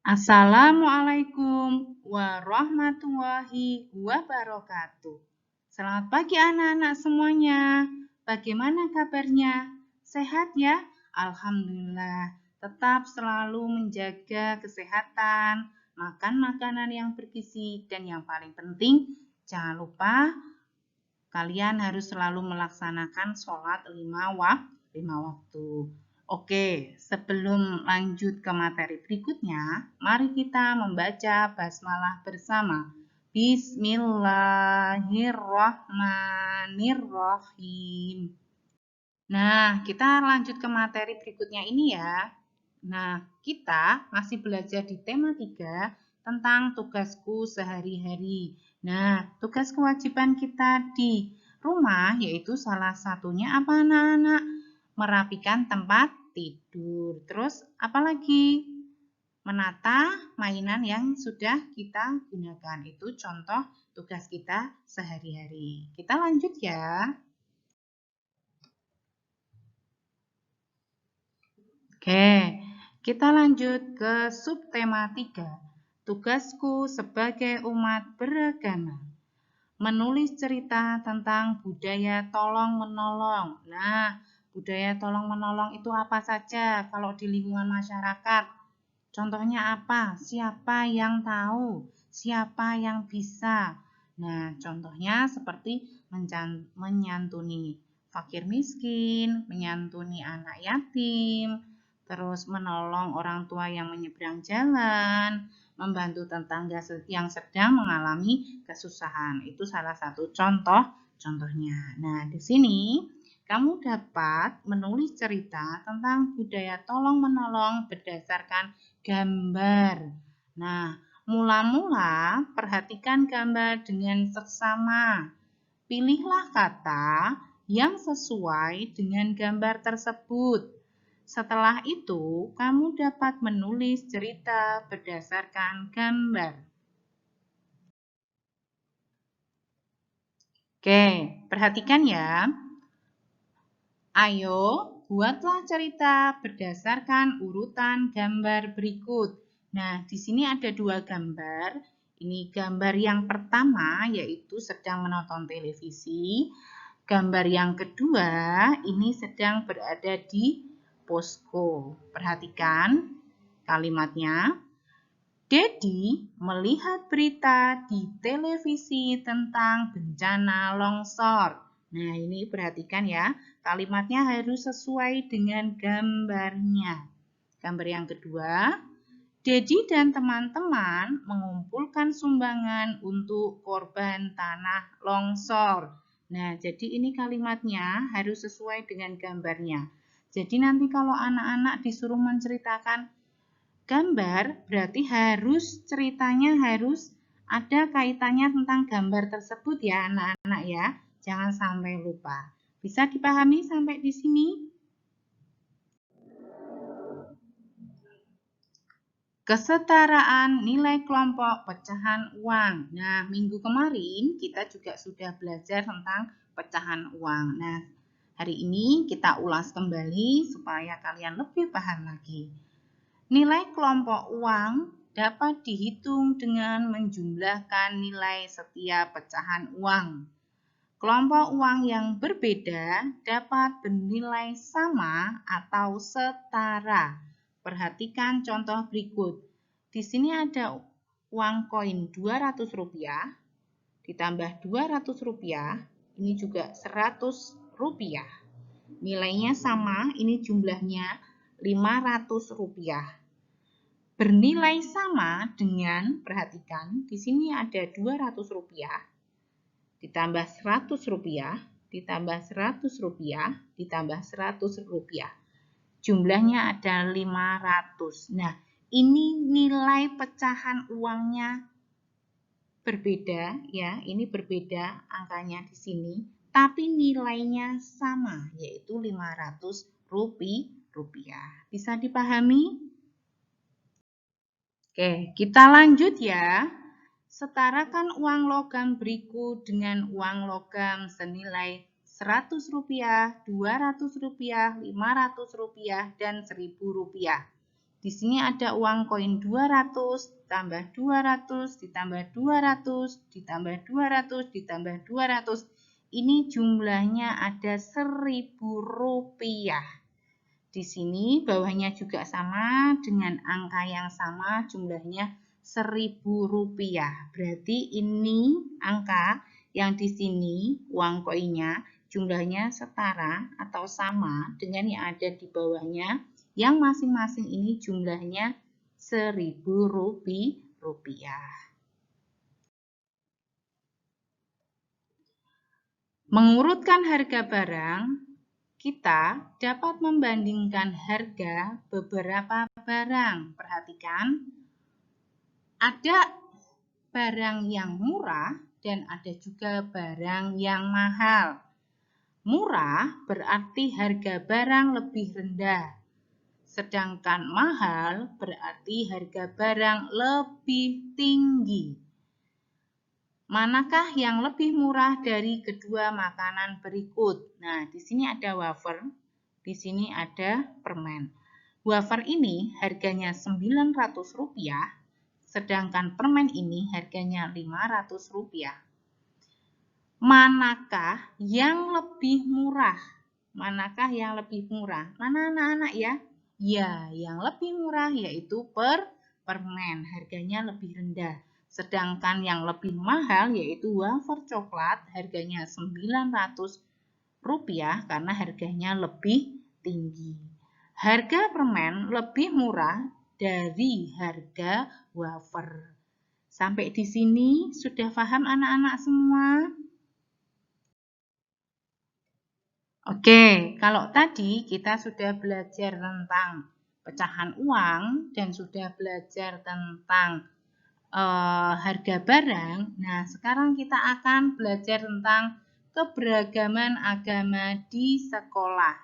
Assalamualaikum warahmatullahi wabarakatuh. Selamat pagi anak-anak semuanya. Bagaimana kabarnya? Sehat ya? Alhamdulillah. Tetap selalu menjaga kesehatan, makan makanan yang bergizi, dan yang paling penting, jangan lupa kalian harus selalu melaksanakan sholat 5 waktu. Oke, sebelum lanjut ke materi berikutnya, mari kita membaca basmalah bersama. Bismillahirrahmanirrahim. Nah, kita lanjut ke materi berikutnya ini ya. Nah, kita masih belajar di tema 3 tentang tugasku sehari-hari. Nah, tugas kewajiban kita di rumah yaitu salah satunya apa anak-anak? Merapikan tempat tidur. Terus apalagi? Menata mainan yang sudah kita gunakan. Itu contoh tugas kita sehari-hari. Kita lanjut ya. Oke, kita lanjut ke subtema 3. Tugasku sebagai umat beragama. Menulis cerita tentang budaya tolong-menolong. Nah, budaya tolong-menolong itu apa saja kalau di lingkungan masyarakat? Contohnya apa? Siapa yang tahu? Siapa yang bisa? Nah, contohnya seperti menyantuni fakir miskin, menyantuni anak yatim, terus menolong orang tua yang menyeberang jalan, membantu tetangga yang sedang mengalami kesusahan. Itu salah satu contohnya. Nah, di sini kamu dapat menulis cerita tentang budaya tolong-menolong berdasarkan gambar. Nah, mula-mula perhatikan gambar dengan seksama. Pilihlah kata yang sesuai dengan gambar tersebut. Setelah itu, kamu dapat menulis cerita berdasarkan gambar. Oke, perhatikan ya. Ayo, buatlah cerita berdasarkan urutan gambar berikut. Nah, di sini ada 2 gambar. Ini gambar yang pertama, yaitu sedang menonton televisi. Gambar yang kedua, ini sedang berada di posko. Perhatikan kalimatnya. Dedi melihat berita di televisi tentang bencana longsor. Nah, ini perhatikan ya, kalimatnya harus sesuai dengan gambarnya. Gambar yang kedua, Dedi dan teman-teman mengumpulkan sumbangan untuk korban tanah longsor. Nah, jadi ini kalimatnya harus sesuai dengan gambarnya. Jadi nanti kalau anak-anak disuruh menceritakan gambar, berarti ceritanya harus ada kaitannya tentang gambar tersebut ya anak-anak ya. Jangan sampai lupa. Bisa dipahami sampai di sini? Kesetaraan nilai kelompok pecahan uang. Nah, minggu kemarin kita juga sudah belajar tentang pecahan uang. Nah, hari ini kita ulas kembali supaya kalian lebih paham lagi. Nilai kelompok uang dapat dihitung dengan menjumlahkan nilai setiap pecahan uang. Kelompok uang yang berbeda dapat bernilai sama atau setara. Perhatikan contoh berikut. Di sini ada uang koin Rp200 ditambah Rp200, ini juga Rp100. Nilainya sama, ini jumlahnya Rp500. Bernilai sama dengan, perhatikan, di sini ada Rp200 ditambah Rp100 ditambah Rp100 ditambah Rp100. Jumlahnya ada 500. Nah, ini nilai pecahan uangnya berbeda ya, ini berbeda angkanya di sini, tapi nilainya sama yaitu Rp500. Bisa dipahami? Oke, kita lanjut ya. Setarakan uang logam berikut dengan uang logam senilai Rp100, Rp200, Rp500, dan Rp1.000. Di sini ada uang koin 200, tambah 200, ditambah 200, ditambah 200, ditambah 200. Ini jumlahnya ada 1.000 rupiah. Di sini bawahnya juga sama dengan angka yang sama, jumlahnya 1.000 rupiah. Berarti ini angka yang di sini uang koinnya jumlahnya setara atau sama dengan yang ada di bawahnya, yang masing-masing ini jumlahnya 1.000 rupiah. Mengurutkan harga barang, kita dapat membandingkan harga beberapa barang. Perhatikan, ada barang yang murah dan ada juga barang yang mahal. Murah berarti harga barang lebih rendah, sedangkan mahal berarti harga barang lebih tinggi. Manakah yang lebih murah dari kedua makanan berikut? Nah, di sini ada wafer, di sini ada permen. Wafer ini harganya Rp900, sedangkan permen ini harganya Rp500. Manakah yang lebih murah? Manakah yang lebih murah? Mana anak-anak ya? Ya, yang lebih murah yaitu permen, harganya lebih rendah. Sedangkan yang lebih mahal yaitu wafer coklat, harganya Rp900 karena harganya lebih tinggi. Harga permen lebih murah dari harga wafer. Sampai di sini sudah paham anak-anak semua? Oke, kalau tadi kita sudah belajar tentang pecahan uang dan sudah belajar tentang harga barang. Nah, sekarang kita akan belajar tentang keberagaman agama di sekolah.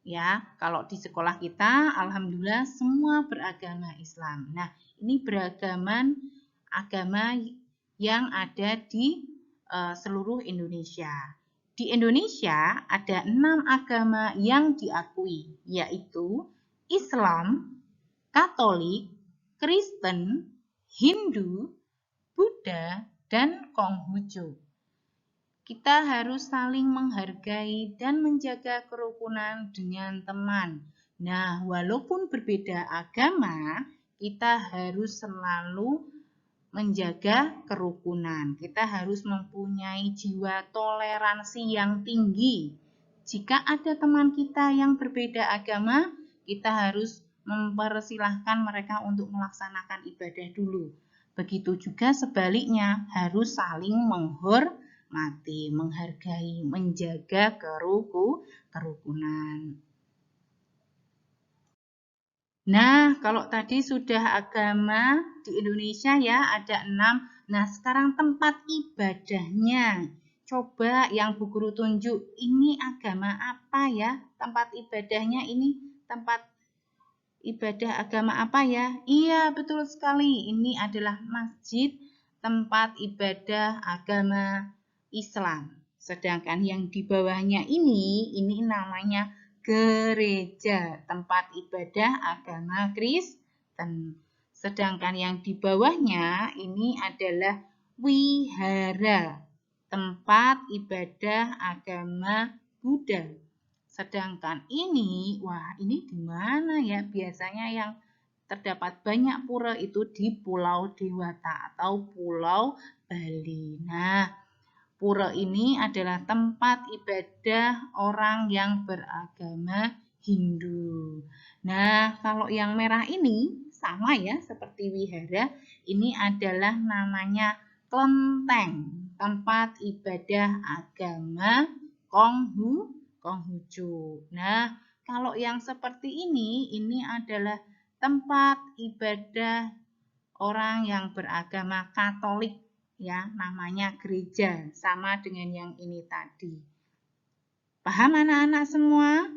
Ya, kalau di sekolah kita, alhamdulillah semua beragama Islam. Nah, ini beragaman agama yang ada di seluruh Indonesia. Di Indonesia ada 6 agama yang diakui, yaitu Islam, Katolik, Kristen, Hindu, Buddha, dan Konghucu. Kita harus saling menghargai dan menjaga kerukunan dengan teman. Nah, walaupun berbeda agama, kita harus selalu menjaga kerukunan. Kita harus mempunyai jiwa toleransi yang tinggi. Jika ada teman kita yang berbeda agama, kita harus mempersilahkan mereka untuk melaksanakan ibadah dulu. Begitu juga sebaliknya, harus saling menghormati, menghargai, menjaga kerukunan. Nah, kalau tadi sudah agama di Indonesia ya, ada 6. Nah, sekarang tempat ibadahnya. Coba yang Bu Guru tunjuk, ini agama apa ya? Tempat ibadahnya ini tempat ibadah agama apa ya? Iya, betul sekali. Ini adalah masjid, tempat ibadah agama Islam. Sedangkan yang di bawahnya ini namanya gereja, tempat ibadah agama Kristen. Sedangkan yang di bawahnya ini adalah wihara, tempat ibadah agama Buddha. Sedangkan ini, wah ini di mana ya? Biasanya yang terdapat banyak pura itu di Pulau Dewata atau Pulau Bali. Nah, pura ini adalah tempat ibadah orang yang beragama Hindu. Nah, kalau yang merah ini sama ya seperti wihara, ini adalah namanya kelenteng, tempat ibadah agama Konghucu. Nah, kalau yang seperti ini adalah tempat ibadah orang yang beragama Katolik. Ya, namanya gereja, sama dengan yang ini tadi. Paham anak-anak semua?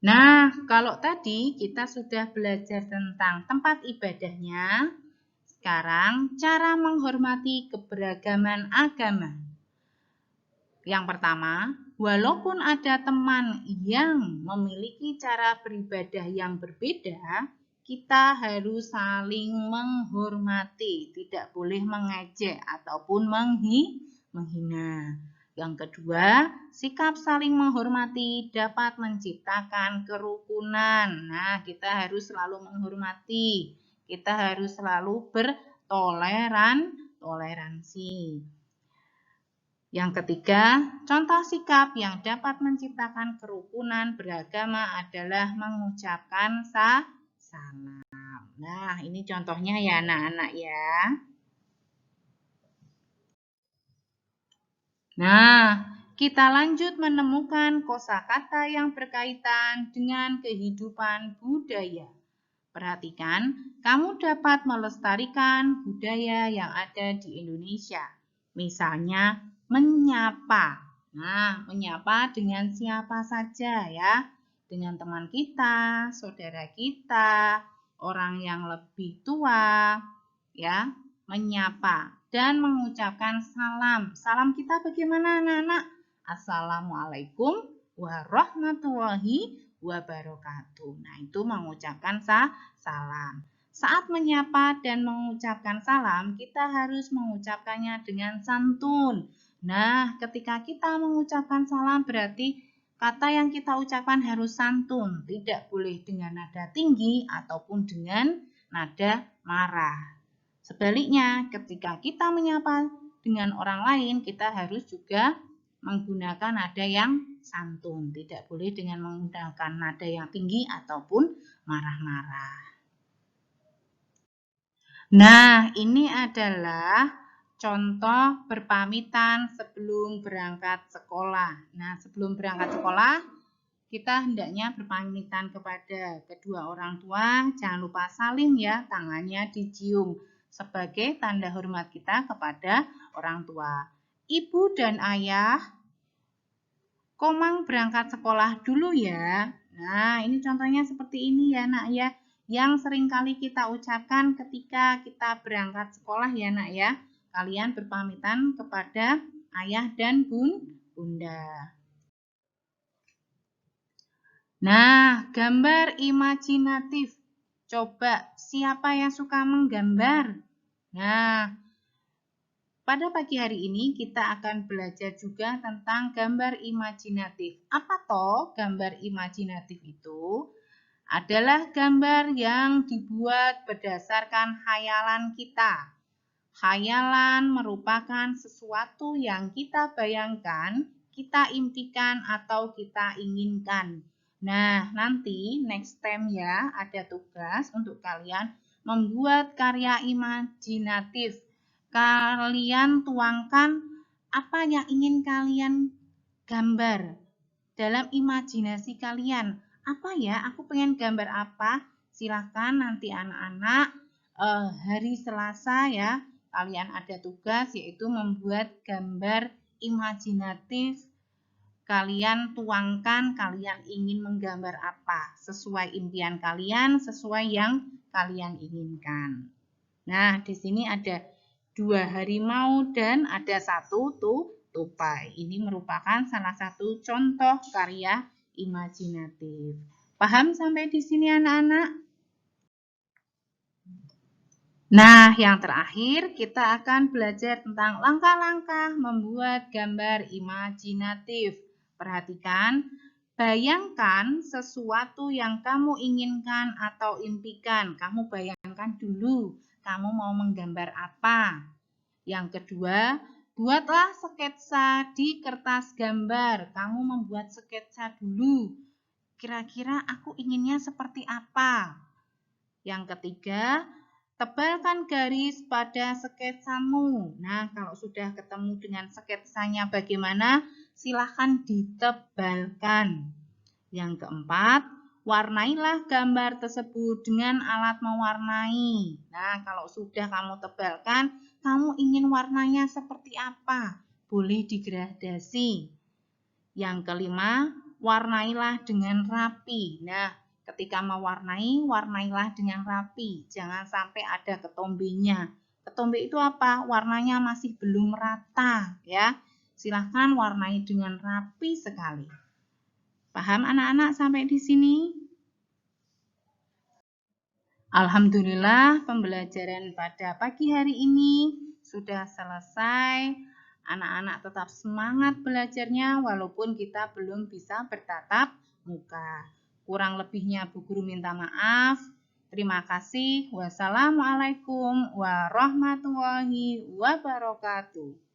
Nah, kalau tadi kita sudah belajar tentang tempat ibadahnya, sekarang cara menghormati keberagaman agama. Yang pertama, Walaupun ada teman yang memiliki cara beribadah yang berbeda, kita harus saling menghormati, tidak boleh mengejek ataupun menghina. Yang kedua, sikap saling menghormati dapat menciptakan kerukunan. Nah, kita harus selalu menghormati. Kita harus selalu bertoleransi. Yang ketiga, contoh sikap yang dapat menciptakan kerukunan beragama adalah mengucapkan salam. Nah, ini contohnya ya anak-anak ya. Nah, kita lanjut menemukan kosakata yang berkaitan dengan kehidupan budaya. Perhatikan, kamu dapat melestarikan budaya yang ada di Indonesia. Misalnya, menyapa. Nah, menyapa dengan siapa saja ya. Dengan teman kita, saudara kita, orang yang lebih tua, ya, menyapa dan mengucapkan salam. Salam kita bagaimana anak-anak? Assalamualaikum warahmatullahi wabarakatuh. Nah, itu mengucapkan salam. Saat menyapa dan mengucapkan salam, kita harus mengucapkannya dengan santun. Nah, ketika kita mengucapkan salam berarti kata yang kita ucapkan harus santun, tidak boleh dengan nada tinggi ataupun dengan nada marah. Sebaliknya, ketika kita menyapa dengan orang lain, kita harus juga menggunakan nada yang santun. Tidak boleh dengan menggunakan nada yang tinggi ataupun marah-marah. Nah, ini adalah contoh berpamitan sebelum berangkat sekolah. Nah, sebelum berangkat sekolah, kita hendaknya berpamitan kepada kedua orang tua. Jangan lupa salim ya, tangannya dicium sebagai tanda hormat kita kepada orang tua. Ibu dan ayah, Komang berangkat sekolah dulu ya. Nah, ini contohnya seperti ini ya nak ya, yang seringkali kita ucapkan ketika kita berangkat sekolah ya nak ya. Kalian berpamitan kepada ayah dan bunda. Nah, gambar imajinatif. Coba, siapa yang suka menggambar? Nah, pada pagi hari ini kita akan belajar juga tentang gambar imajinatif. Apa toh gambar imajinatif itu? Adalah gambar yang dibuat berdasarkan khayalan kita. Khayalan merupakan sesuatu yang kita bayangkan, kita impikan atau kita inginkan. Nah, nanti next time ya ada tugas untuk kalian membuat karya imajinatif. Kalian tuangkan apa yang ingin kalian gambar dalam imajinasi kalian. Apa ya? Aku pengen gambar apa? Silahkan nanti anak-anak hari Selasa ya, kalian ada tugas yaitu membuat gambar imajinatif. Kalian tuangkan kalian ingin menggambar apa sesuai impian kalian, sesuai yang kalian inginkan. Nah, di sini ada 2 harimau dan ada 1 tupai. Ini merupakan salah satu contoh karya imajinatif. Paham sampai di sini anak-anak? Nah, yang terakhir kita akan belajar tentang langkah-langkah membuat gambar imajinatif. Perhatikan, bayangkan sesuatu yang kamu inginkan atau impikan. Kamu bayangkan dulu, kamu mau menggambar apa. Yang kedua, buatlah sketsa di kertas gambar. Kamu membuat sketsa dulu. Kira-kira aku inginnya seperti apa? Yang ketiga, tebalkan garis pada sketsamu. Nah, kalau sudah ketemu dengan sketsanya bagaimana? Silahkan ditebalkan. Yang keempat, warnailah gambar tersebut dengan alat mewarnai. Nah, kalau sudah kamu tebalkan, kamu ingin warnanya seperti apa? Boleh digradasi. Yang kelima, warnailah dengan rapi. Nah, ketika mewarnai, warnailah dengan rapi. Jangan sampai ada ketombenya. Ketombe itu apa? Warnanya masih belum rata, ya. Silahkan warnai dengan rapi sekali. Paham anak-anak sampai di sini? Alhamdulillah, pembelajaran pada pagi hari ini sudah selesai. Anak-anak tetap semangat belajarnya walaupun kita belum bisa bertatap muka. Kurang lebihnya Bu Guru minta maaf. Terima kasih. Wassalamualaikum warahmatullahi wabarakatuh.